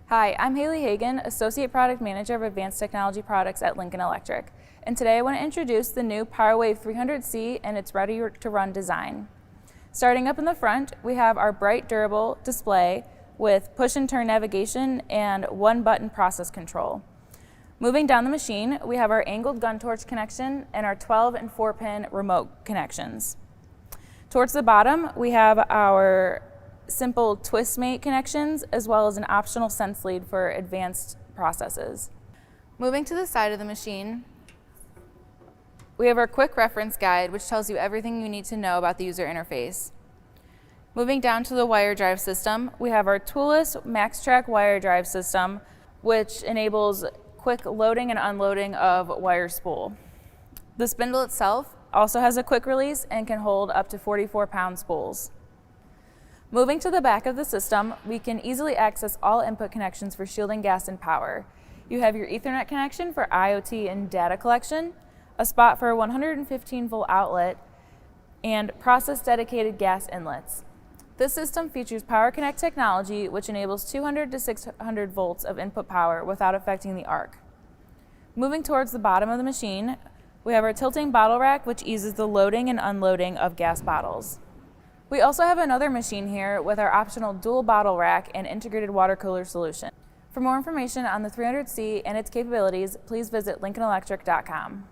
Hi, I'm Haley Hagan, Associate Product Manager of Advanced Technology Products at Lincoln Electric. And today I want to introduce the new PowerWave 300C and its ready-to-run design. Starting up in the front, we have our bright, durable display with push and turn navigation and one-button process control. Moving down the machine, we have our angled gun torch connection and our 12 and 4-pin remote connections. Towards the bottom, we have our simple twist mate connections as well as an optional sense lead for advanced processes. Moving to the side of the machine, we have our quick reference guide which tells you everything you need to know about the user interface. Moving down to the wire drive system, we have our toolless MaxTrack wire drive system which enables quick loading and unloading of wire spool. The spindle itself also has a quick release and can hold up to 44-pound spools. Moving to the back of the system, we can easily access all input connections for shielding gas and power. You have your Ethernet connection for IoT and data collection, a spot for a 115-volt outlet, and process-dedicated gas inlets. This system features PowerConnect technology, which enables 200 to 600 volts of input power without affecting the arc. Moving towards the bottom of the machine, we have our tilting bottle rack, which eases the loading and unloading of gas bottles. We also have another machine here with our optional dual bottle rack and integrated water cooler solution. For more information on the 300C and its capabilities, please visit lincolnelectric.com.